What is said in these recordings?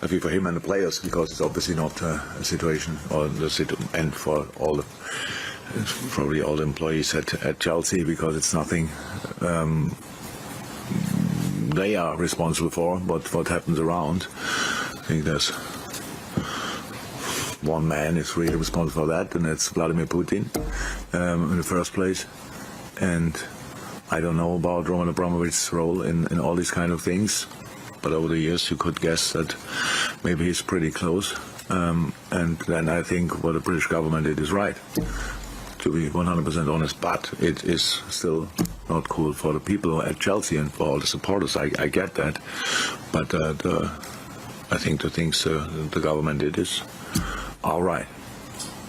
I feel for him and the players, because it's obviously not a situation and for probably all the employees at Chelsea, because it's nothing they are responsible for, but what happens around. I think there's one man is really responsible for that, and that's Vladimir Putin in the first place. And I don't know about Roman Abramovich's role in all these kind of things, but over the years you could guess that maybe he's pretty close. And then I think what the British government did is right, to be 100% honest, but it is still not cool for the people at Chelsea and for all the supporters. I get that, but I think the things the government did is all right.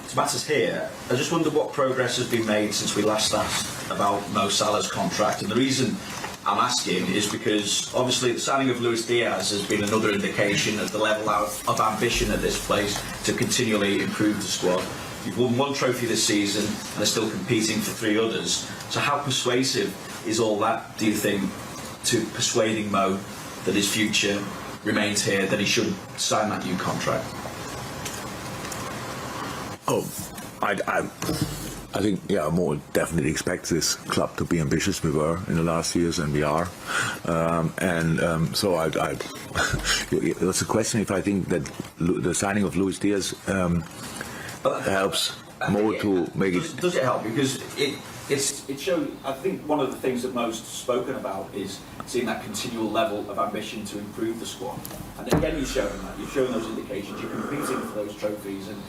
To matters here, I just wonder what progress has been made since we last asked about Mo Salah's contract, and the reason I'm asking is because obviously the signing of Luis Diaz has been another indication of the level of ambition at this place to continually improve the squad. You've won one trophy this season and are still competing for 3 others. So how persuasive is all that, do you think, to persuading Mo that his future remains here, that he should sign that new contract? Oh, I think, Mo definitely expects this club to be ambitious. We were in the last years, and we are. So that's a question if I think that the signing of Luis Diaz helps Mo to make it. Does it help? Because it shows. I think one of the things that Mo's spoken about is seeing that continual level of ambition to improve the squad. And again, you've shown that. You've shown those indications. You're competing for those trophies, and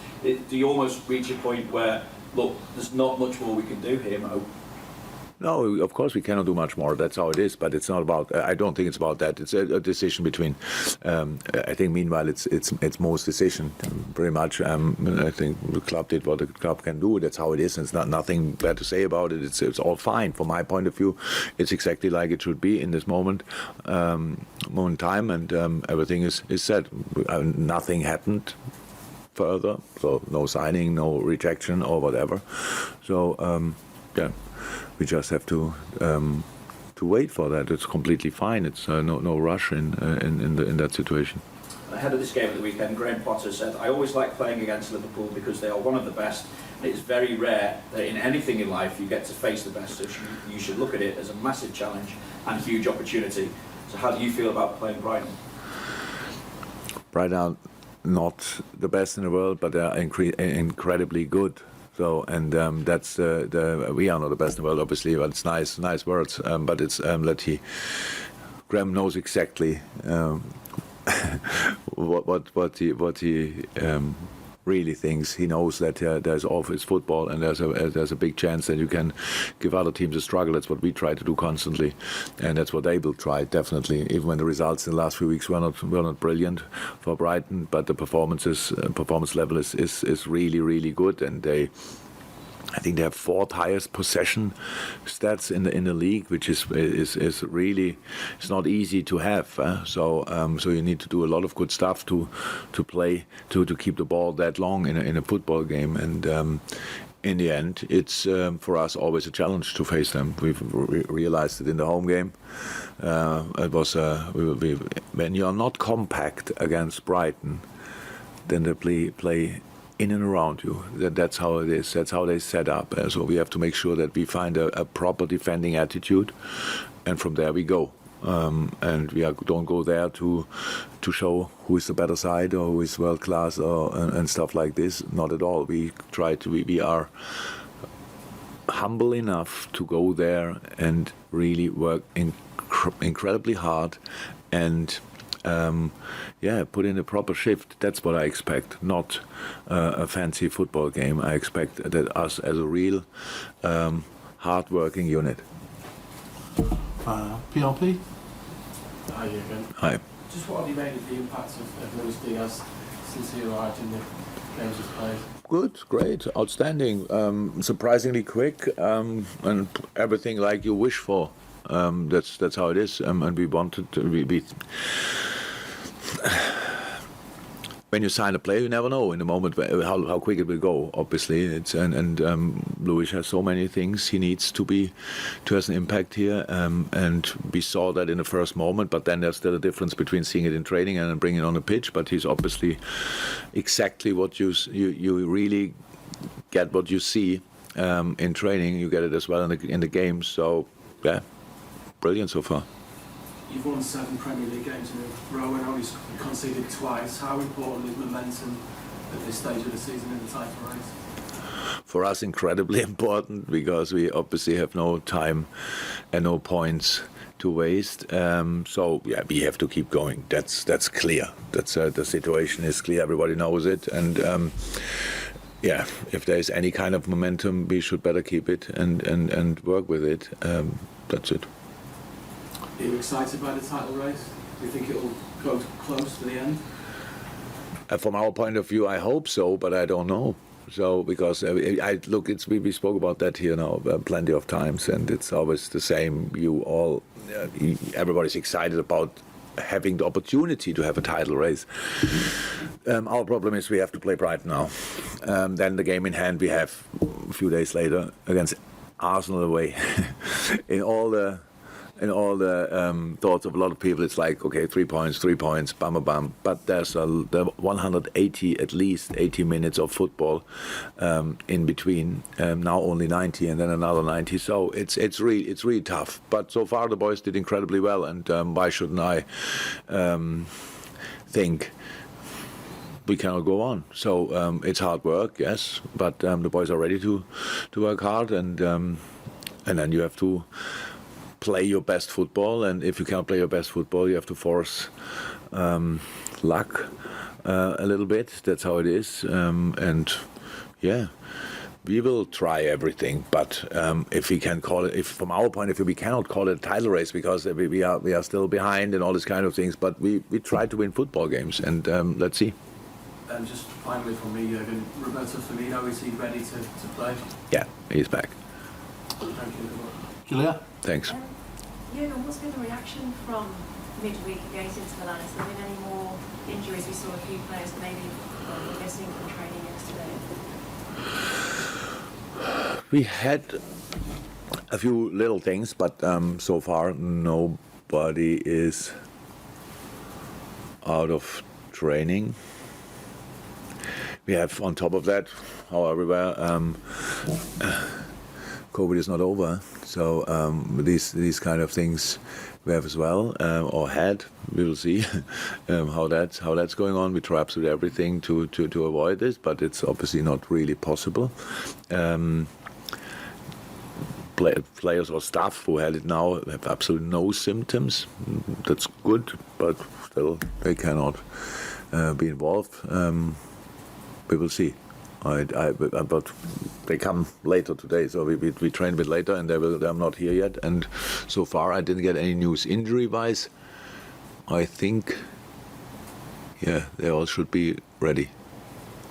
do you almost reach a point where, look, there's not much more we can do here, Mo? No, of course we cannot do much more. That's how it is. But it's not about. I don't think it's about that. It's a decision between. I think meanwhile it's Mo's decision, pretty much. I think the club did what the club can do. That's how it is. And it's nothing bad to say about it. It's all fine from my point of view. It's exactly like it should be in this moment in time, and everything is set. Nothing happened further, so no signing, no rejection or whatever. So we just have to wait for that. It's completely fine. It's no rush in that situation. Ahead of this game at the weekend, Graham Potter said, "I always like playing against Liverpool because they are one of the best. It is very rare that in anything in life you get to face the best. So you should look at it as a massive challenge and huge opportunity." So how do you feel about playing Brighton? Brighton are not the best in the world, but they are incredibly good. So, and that's we are not the best in the world, obviously, but it's nice words. But it's Graham knows exactly what he really thinks. He knows that there's office football, and there's a big chance that you can give other teams a struggle. That's what we try to do constantly, and that's what they will try definitely. Even when the results in the last few weeks were not brilliant for Brighton, but the performance level is really good, and I think they have 4th highest possession stats in the league, which is really, it's not easy to have. So you need to do a lot of good stuff to play to keep the ball that long in a football game. And in the end, it's for us always a challenge to face them. We've realized it in the home game. It was when you are not compact against Brighton, then they play in and around you. That's how it is. That's how they set up. So we have to make sure that we find a proper defending attitude, and from there we go. And we don't go there to show who is the better side or who is world class and stuff like this. Not at all. We try to. We are humble enough to go there and really work incredibly hard and. Put in a proper shift. That's what I expect, not a fancy football game. I expect that us as a real hard-working unit. PRP? Hi, Jurgen. Hi. Just what have you made of the impact of Luis Diaz since he arrived in the games he's played? Good, great, outstanding, surprisingly quick, and everything like you wish for. That's how it is, and we wanted to be. when you sign a player, you never know in the moment how quick it will go. Obviously, and Luis has so many things he needs to have an impact here, and we saw that in the first moment. But then there's still a difference between seeing it in training and bringing it on the pitch. But he's obviously exactly what you really get what you see in training. You get it as well in the game. So yeah, brilliant so far. You've won 7 Premier League games in a row and only conceded twice. How important is momentum at this stage of the season in the title race? For us, incredibly important, because we obviously have no time and no points to waste. So yeah, we have to keep going. That's clear. The situation is clear. Everybody knows it, and yeah, if there is any kind of momentum, we should better keep it and work with it. That's it. Are you excited by the title race? Do you think it will go close to the end? From our point of view, I hope so, but I don't know. So because we spoke about that here now plenty of times, and it's always the same. Everybody's excited about having the opportunity to have a title race. Our problem is we have to play Brighton now. Then the game in hand we have a few days later against Arsenal away. In all the thoughts of a lot of people, it's like, okay, 3 points, bam, bam. But there's the 180, at least 80 minutes of football in between. Now only 90, and then another 90. So it's really tough. But so far the boys did incredibly well, and why shouldn't I think we cannot go on? So it's hard work, yes, but the boys are ready to work hard, and then you have to play your best football, and if you can't play your best football, you have to force luck a little bit. That's how it is, and yeah, we will try everything. But if we can call it, if from our point of view, we cannot call it a title race because we are still behind and all this kind of things. But we try to win football games, and let's see. And just finally from me, Jurgen, Roberto Firmino, is he ready to play? Yeah, he's back. Thank you. Julia? Thanks. Jurgen, what's been the reaction from midweek against Inter Milan? Has there been any more injuries? We saw a few players maybe missing from training yesterday. We had a few little things, but so far nobody is out of training. We have, on top of that, however, COVID is not over, so these kind of things we have as well, or had. We will see how that's going on. We try absolutely everything to avoid this, but it's obviously not really possible. Players or staff who had it now have absolutely no symptoms. That's good, but still they cannot be involved. We will see. But they come later today, so we train a bit later, and they're not here yet. And so far, I didn't get any news injury-wise. I think, yeah, they all should be ready.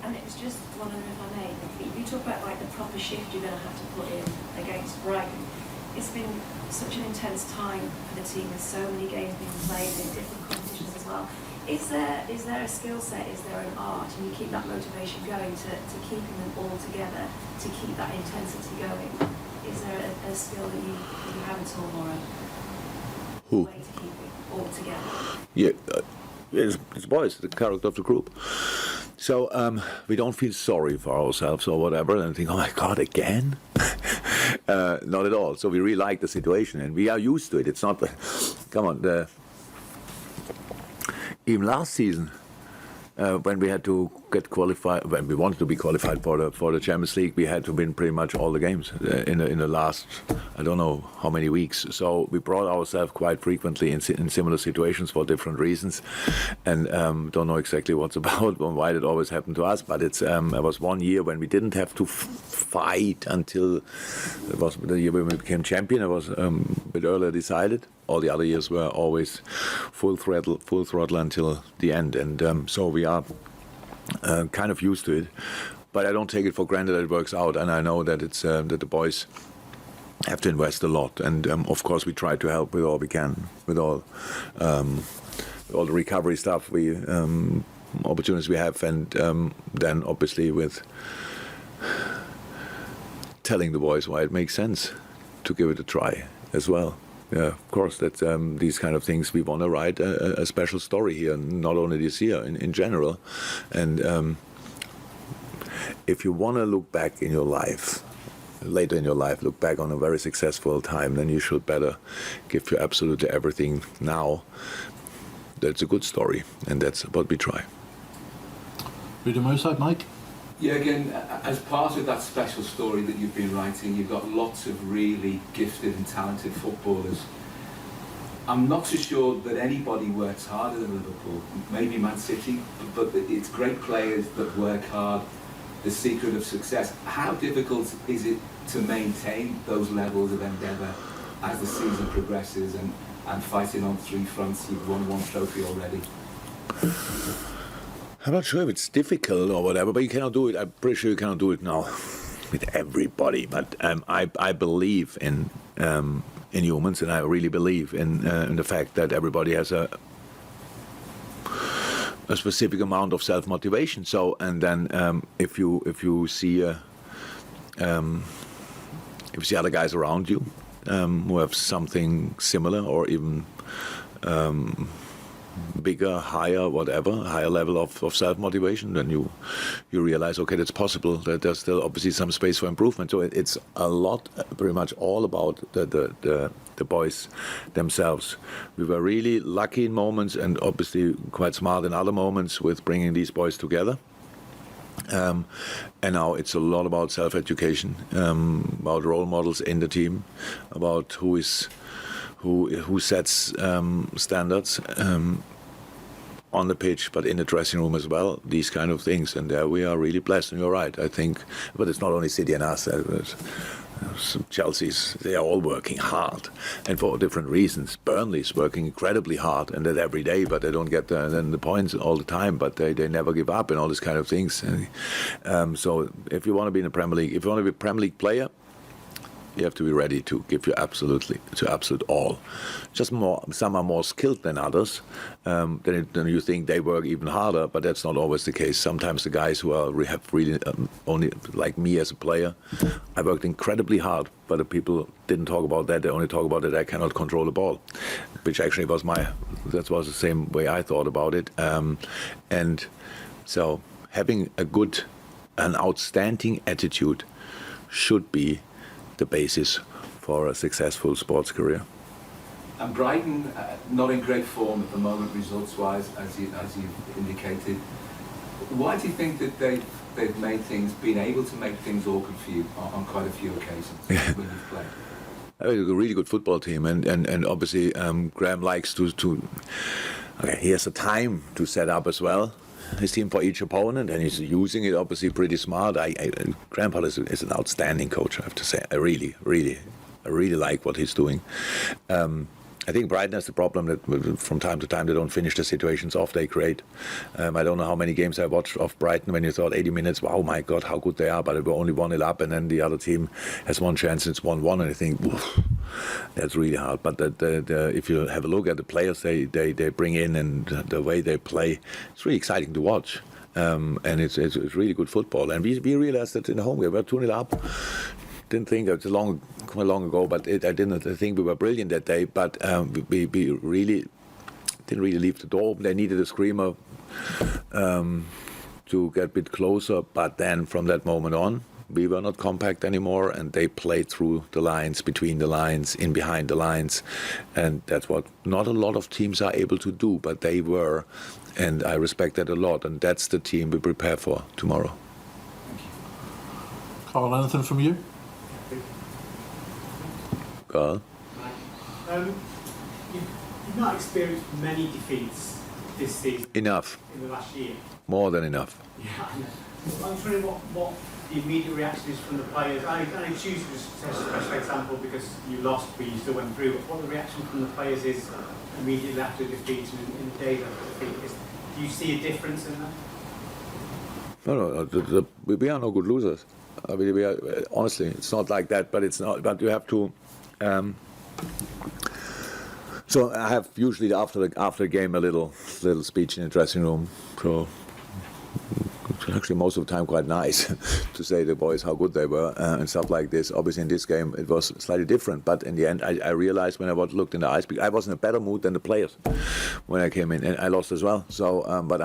And it was just wondering if I may. You talk about like the proper shift you're going to have to put in against Brighton. It's been such an intense time for the team with so many games being played in different competitions as well. Is there a skill set, is there an art, and you keep that motivation going to keeping them all together, to keep that intensity going? Is there a skill that you have at all, or a way to keep it all together? Yeah, it's boys, the character of the group. So we don't feel sorry for ourselves or whatever and think, oh my God, again? Not at all. So we really like the situation, and we are used to it. It's not, come on, even last season, when we had to get qualified, when we wanted to be qualified for the Champions League, we had to win pretty much all the games in the last, I don't know how many weeks. So we brought ourselves quite frequently in similar situations for different reasons, and don't know exactly what's about and why it always happened to us. But it was 1 year when we didn't have to fight until it was the year when we became champion. It was a bit earlier decided. All the other years were always full throttle until the end, and so we are kind of used to it. But I don't take it for granted that it works out, and I know that it's that the boys have to invest a lot, and of course we try to help with all we can, with all the recovery stuff. We opportunities we have, and then obviously with telling the boys why it makes sense to give it a try as well. Yeah, of course, that's these kind of things. We want to write a special story here, not only this year, in general. And if you want to look back in your life, later in your life, look back on a very successful time, then you should better give you absolutely everything now. That's a good story, and that's what we try. Read on my side, Mike? Yeah, again, as part of that special story that you've been writing, you've got lots of really gifted and talented footballers. I'm not so sure that anybody works harder than Liverpool, maybe Man City, but it's great players that work hard, the secret of success. How difficult is it to maintain those levels of endeavour as the season progresses and fighting on three fronts? You've won one trophy already. I'm not sure if it's difficult or whatever, but you cannot do it. I'm pretty sure you cannot do it now with everybody. But I believe in humans, and I really believe in the fact that everybody has a specific amount of self-motivation. So, and then if you see other guys around you who have something similar or even bigger, higher, whatever, higher level of self-motivation, then you realize, okay, that's possible, that there's still obviously some space for improvement. So it's a lot, pretty much all about the boys themselves. We were really lucky in moments and obviously quite smart in other moments with bringing these boys together. And now it's a lot about self-education, about role models in the team, about who sets standards on the pitch, but in the dressing room as well, these kind of things. And there we are really blessed, and you're right, I think. But it's not only City and us. Chelsea's, they are all working hard, and for different reasons. Burnley's working incredibly hard, and that every day, but they don't get the points all the time, but they never give up and all these kind of things. So if you want to be in the Premier League, if you want to be a Premier League player, you have to be ready to give your absolute all. Just some are more skilled than others. Then you think they work even harder, but that's not always the case. Sometimes the guys who have really only, like me as a player, I worked incredibly hard, but the people didn't talk about that. They only talk about that I cannot control the ball, which actually was that was the same way I thought about it. And so having an outstanding attitude should be the basis for a successful sports career. And Brighton, not in great form at the moment, results-wise, as you've indicated. Why do you think that they've been able to make things awkward for you on quite a few occasions when you've played? A really good football team, and obviously Graham likes to okay, he has the time to set up as well his team for each opponent, and he's using it obviously pretty smart. Graham Potter is an outstanding coach, I have to say. I really like what he's doing. I think Brighton has the problem that from time to time they don't finish the situations off they create. I don't know how many games I watched of Brighton when you thought 80 minutes, wow, my God, how good they are, but they were only 1-0 up, and then the other team has one chance, it's 1-1, and I think, that's really hard. But if you have a look at the players they bring in and the way they play, it's really exciting to watch. And it's really good football. And we realized that in the home game, we were 2-0 up. Didn't think it was quite long ago, but I didn't think we were brilliant that day. But we really didn't really leave the door open. They needed a screamer to get a bit closer. But then from that moment on, we were not compact anymore, and they played through the lines, between the lines, in behind the lines, and that's what not a lot of teams are able to do. But they were, and I respect that a lot. And that's the team we prepare for tomorrow. Carl, anything from you? Carl? You've not experienced many defeats this season. Enough. In the last year. More than enough. Yeah, I know. I'm wondering what the immediate reaction is from the players. I choose to set a special example because you lost, but you still went through. What the reaction from the players is immediately after defeat and in the days after defeat. Do you see a difference in that? No, we are no good losers. I mean, we are, honestly, it's not like that, but it's not. But you have to. So I have usually after the game a little speech in the dressing room. So it's actually most of the time quite nice to say to the boys how good they were and stuff like this. Obviously in this game it was slightly different, but in the end I realized when I looked in the eyes, I was in a better mood than the players when I came in, and I lost as well. So, but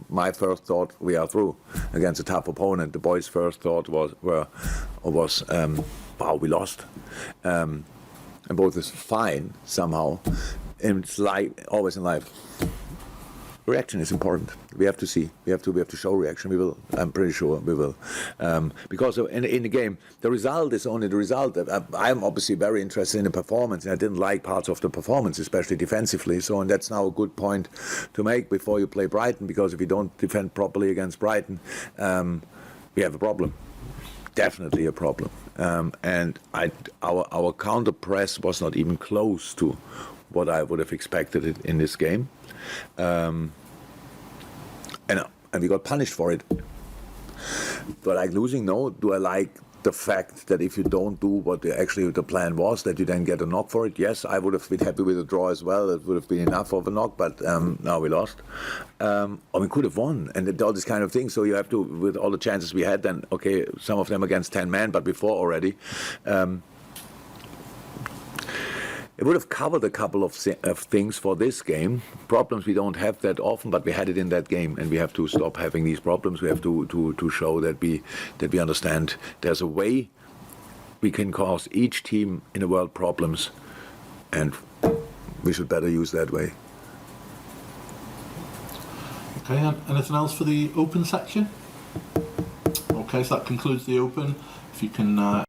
my first thought, we are through against a tough opponent. The boys' first thought was wow, we lost. And both is fine somehow. And it's like always in life. Reaction is important. We have to see. We have to show reaction. We will. I'm pretty sure we will, because in the game, the result is only the result. I'm obviously very interested in the performance, and I didn't like parts of the performance, especially defensively. So, and that's now a good point to make before you play Brighton, because if you don't defend properly against Brighton, we have a problem. Definitely a problem. And our counter press was not even close to what I would have expected it in this game. And we got punished for it. Do I like losing? No. Do I like the fact that if you don't do what the plan was, that you then get a knock for it? Yes, I would have been happy with a draw as well. It would have been enough of a knock, but now we lost. Or we could have won, and all this kind of thing. So you have to, with all the chances we had, then, okay, some of them against 10 men, but before already. It would have covered a couple of things for this game. Problems we don't have that often, but we had it in that game, and we have to stop having these problems. We have to show that we understand there's a way we can cause each team in the world problems, and we should better use that way. Okay, and anything else for the open section? Okay, so that concludes the open. If you can